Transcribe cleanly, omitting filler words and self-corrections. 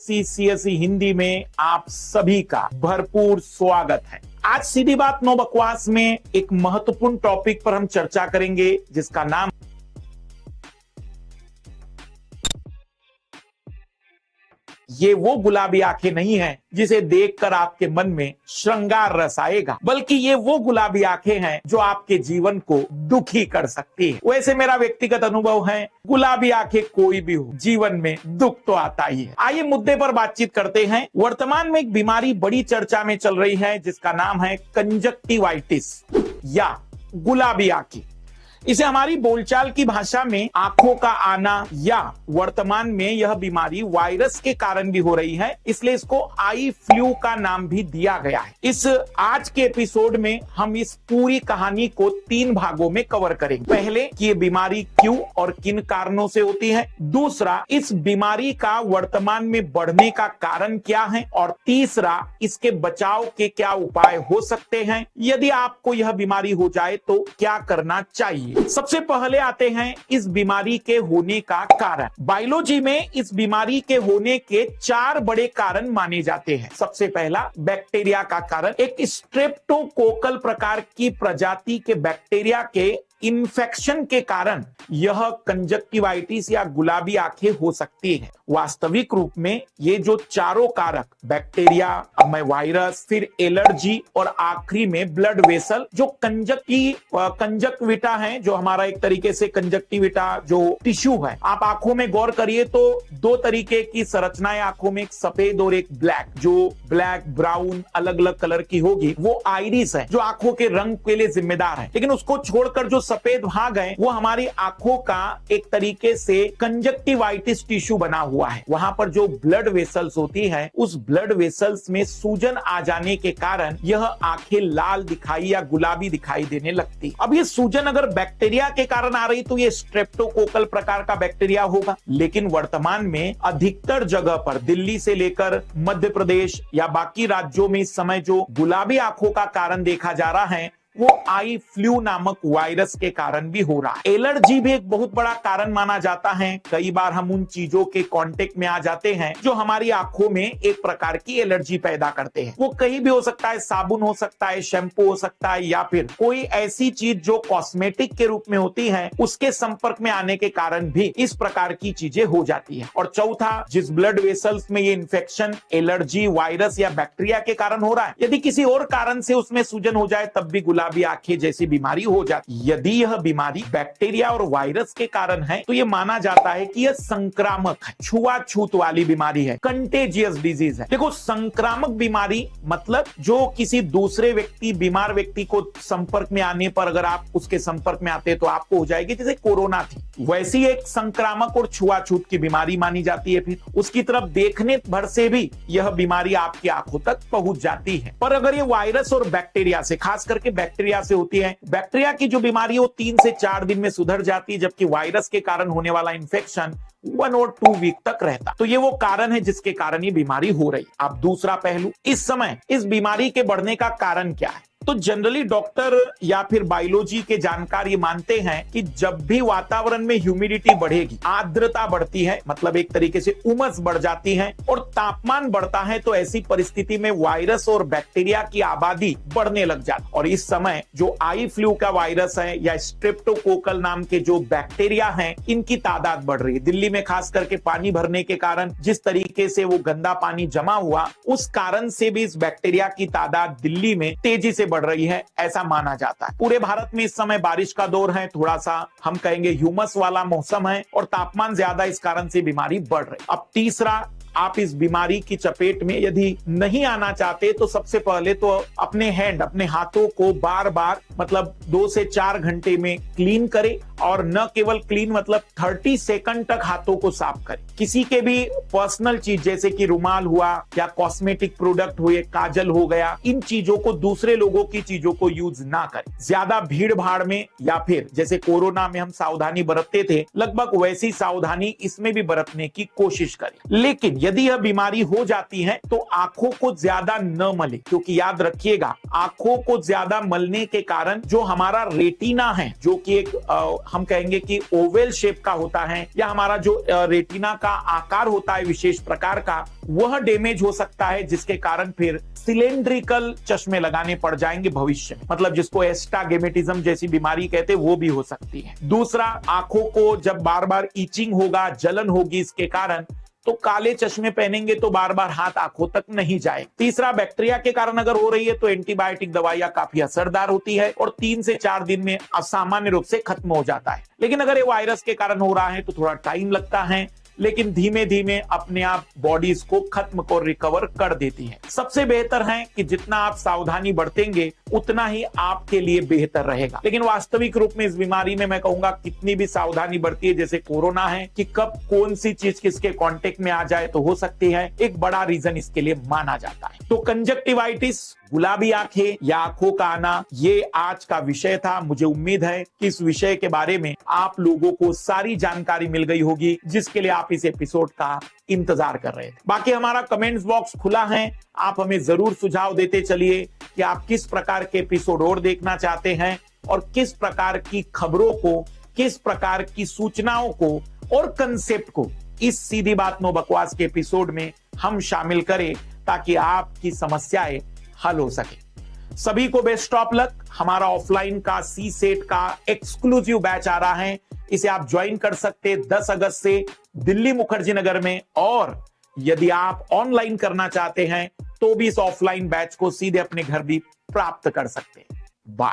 CCSE Hindi में आप सभी का भरपूर स्वागत है। आज सीधी बात नो बकवास में एक महत्वपूर्ण टॉपिक पर हम चर्चा करेंगे जिसका नाम ये वो गुलाबी आंखें नहीं हैं जिसे देखकर आपके मन में श्रृंगार रस आएगा, बल्कि ये वो गुलाबी आंखें हैं जो आपके जीवन को दुखी कर सकती है। वैसे मेरा व्यक्तिगत अनुभव है, गुलाबी आंखें कोई भी हो जीवन में दुख तो आता ही है। आइए मुद्दे पर बातचीत करते हैं। वर्तमान में एक बीमारी बड़ी चर्चा में चल रही है जिसका नाम है कंजक्टिवाइटिस या गुलाबी आंखें। इसे हमारी बोलचाल की भाषा में आंखों का आना या वर्तमान में यह बीमारी वायरस के कारण भी हो रही है, इसलिए इसको आई फ्लू का नाम भी दिया गया है। इस आज के एपिसोड में हम इस पूरी कहानी को 3 भागों में कवर करेंगे। पहले कि ये बीमारी क्यों और किन कारणों से होती है, दूसरा इस बीमारी का वर्तमान में बढ़ने का कारण क्या है, और तीसरा इसके बचाव के क्या उपाय हो सकते हैं। यदि आपको यह बीमारी हो जाए तो क्या करना चाहिए। सबसे पहले आते हैं इस बीमारी के होने का कारण। बायोलॉजी में इस बीमारी के होने के 4 बड़े कारण माने जाते हैं। सबसे पहला बैक्टीरिया का कारण। एक स्ट्रेप्टोकोकल प्रकार की प्रजाति के बैक्टीरिया के इन्फेक्शन के कारण यह कंजक्टिवाइटिस या गुलाबी आंखें हो सकती है। वास्तविक रूप में ये जो चारों कारक बैक्टीरिया, वायरस, फिर एलर्जी और आखिरी में ब्लड वेसल जो कंजक्टिविटा है, जो हमारा एक तरीके से कंजक्टिविटा जो टिश्यू है। आप आंखों में गौर करिए तो 2 तरीके की संरचनाएं आंखों में, एक सफेद और एक ब्लैक। जो ब्लैक ब्राउन अलग अलग कलर की होगी वो आइरिस है जो आंखों के रंग के लिए जिम्मेदार है, लेकिन उसको छोड़कर जो सफेद भाग है वो हमारी आंखों का एक तरीके से कंजक्टिवाइटिस टिश्यू बना हुआ है। वहां पर जो ब्लड वेसल्स होती है उस ब्लड वेसल्स में सूजन आ जाने के कारण यह आंखें लाल दिखाई या गुलाबी दिखाई देने लगती। अब ये सूजन अगर बैक्टीरिया के कारण आ रही तो ये स्ट्रेप्टोकोकल प्रकार का बैक्टीरिया होगा, लेकिन वर्तमान में अधिकतर जगह पर दिल्ली से लेकर मध्य प्रदेश या बाकी राज्यों में इस समय जो गुलाबी आंखों का कारण देखा जा रहा है वो आई फ्लू नामक वायरस के कारण भी हो रहा है। एलर्जी भी एक बहुत बड़ा कारण माना जाता है। कई बार हम उन चीजों के कांटेक्ट में आ जाते हैं जो हमारी आंखों में एक प्रकार की एलर्जी पैदा करते हैं। वो कहीं भी हो सकता है, साबुन हो सकता है, शैम्पू हो सकता है, या फिर कोई ऐसी चीज जो कॉस्मेटिक के रूप में होती है उसके संपर्क में आने के कारण भी इस प्रकार की चीजें हो जाती है। और चौथा, जिस ब्लड वेसल्स में ये इन्फेक्शन एलर्जी वायरस या बैक्टीरिया के कारण हो रहा है, यदि किसी और कारण से उसमें सूजन हो जाए तब भी गुलाबी आंखें जैसी बीमारी हो जाती। यदि यह बीमारी बैक्टीरिया और वायरस के कारण है तो यह माना जाता है कि यह संक्रामक है, छुआछूत वाली बीमारी है, कंटेजियस डिजीज है। देखो, संक्रामक बीमारी मतलब जो किसी दूसरे व्यक्ति, बीमार व्यक्ति को संपर्क में आने पर अगर आप उसके संपर्क में आते तो आपको हो जाएगी, जैसे कोरोना थी वैसी एक संक्रामक और छुआछूत की बीमारी मानी जाती है। फिर उसकी तरफ देखने भर से भी यह बीमारी आपकी आंखों तक पहुंच जाती है। पर अगर ये वायरस और बैक्टीरिया से, खास करके बैक्टीरिया से होती है, बैक्टीरिया की जो बीमारी वो 3 से 4 दिन में सुधर जाती है, जबकि वायरस के कारण होने वाला इंफेक्शन 1 और 2 वीक तक रहता। तो ये वो कारण है जिसके कारण ये बीमारी हो रही। अब दूसरा पहलू, इस समय इस बीमारी के बढ़ने का कारण क्या है। तो जनरली डॉक्टर या फिर बायोलॉजी के जानकार ये मानते हैं कि जब भी वातावरण में ह्यूमिडिटी बढ़ेगी, आर्द्रता बढ़ती है, मतलब एक तरीके से उमस बढ़ जाती है और तापमान बढ़ता है, तो ऐसी परिस्थिति में वायरस और बैक्टीरिया की आबादी बढ़ने लग जाती। और इस समय जो आई फ्लू का वायरस है या स्ट्रेप्टोकोकल नाम के जो बैक्टीरिया हैं, इनकी तादाद बढ़ रही है। दिल्ली में खास करके पानी भरने के कारण जिस तरीके से वो गंदा पानी जमा हुआ, उस कारण से भी इस बैक्टीरिया की तादाद दिल्ली में तेजी से बढ़ रही है, ऐसा माना जाता है। पूरे भारत में इस समय बारिश का दौर है, थोड़ा सा हम कहेंगे ह्यूमस वाला मौसम है और तापमान ज्यादा, इस कारण से बीमारी बढ़ रही। अब तीसरा, आप इस बीमारी की चपेट में यदि नहीं आना चाहते तो सबसे पहले तो अपने अपने हाथों को बार बार मतलब 2 से 4 घंटे में क्लीन करें, और न केवल क्लीन मतलब 30 सेकंड तक हाथों को साफ करें। किसी के भी पर्सनल चीज जैसे कि रुमाल हुआ या कॉस्मेटिक प्रोडक्ट हुए, काजल हो गया, इन चीजों को दूसरे लोगों की चीजों को यूज ना करें। ज्यादा भीड़ भाड़ में या फिर जैसे कोरोना में हम सावधानी बरतते थे, लगभग वैसी सावधानी इसमें भी बरतने की कोशिश करें। लेकिन यदि यह बीमारी हो जाती है तो आंखों को ज्यादा न मले, क्योंकि याद रखिएगा आंखों को ज्यादा मलने के कारण जो हमारा रेटिना है, जो कि एक हम कहेंगे कि ओवल शेप का होता है, या हमारा जो रेटिना का आकार होता है विशेष प्रकार का, वह डैमेज हो सकता है, जिसके कारण फिर सिलेंड्रिकल चश्मे लगाने पड़ जाएंगे भविष्य में, मतलब जिसको एस्टाग्मेटिज्म जैसी बीमारी कहते हैं, वो भी हो सकती है। दूसरा, आंखों को जब बार बार इचिंग होगा, जलन होगी इसके कारण, तो काले चश्मे पहनेंगे तो बार बार हाथ आंखों तक नहीं जाए। तीसरा, बैक्टीरिया के कारण अगर हो रही है तो एंटीबायोटिक दवाइयां काफी असरदार होती है और 3 से 4 दिन में असामान्य रूप से खत्म हो जाता है। लेकिन अगर ये वायरस के कारण हो रहा है तो थोड़ा टाइम लगता है, लेकिन धीमे धीमे अपने आप बॉडी इसको खत्म कर रिकवर कर देती है। सबसे बेहतर है कि जितना आप सावधानी बरतेंगे उतना ही आपके लिए बेहतर रहेगा। लेकिन वास्तविक रूप में इस बीमारी में मैं कहूंगा कितनी भी सावधानी बरतिए, जैसे कोरोना है कि कब कौन सी चीज किसके कांटेक्ट में आ जाए तो हो सकती है, एक बड़ा रीजन इसके लिए माना जाता है। तो कंजक्टिवाइटिस, गुलाबी आंखें या आंखों का आना, ये आज का विषय था। मुझे उम्मीद है कि इस विषय के बारे में आप लोगों को सारी जानकारी मिल गई होगी, जिसके लिए आप इस एपिसोड का इंतजार कर रहे थे। बाकी हमारा कमेंट्स बॉक्स खुला है, आप हमें जरूर सुझाव देते चलिए कि आप किस प्रकार के एपिसोड और देखना चाहते हैं और किस प्रकार की खबरों को, किस प्रकार की सूचनाओं को और कंसेप्ट को इस सीधी बात नो बकवास के एपिसोड में हम शामिल करें, ताकि आपकी समस्याएं हल हो सके। सभी को बेस्ट ऑफ लक। हमारा ऑफलाइन का सी सेट का एक्सक्लूसिव बैच आ रहा है, इसे आप ज्वाइन कर सकते 10 अगस्त से दिल्ली मुखर्जी नगर में, और यदि आप ऑनलाइन करना चाहते हैं तो भी इस ऑफलाइन बैच को सीधे अपने घर भी प्राप्त कर सकते हैं। बाय।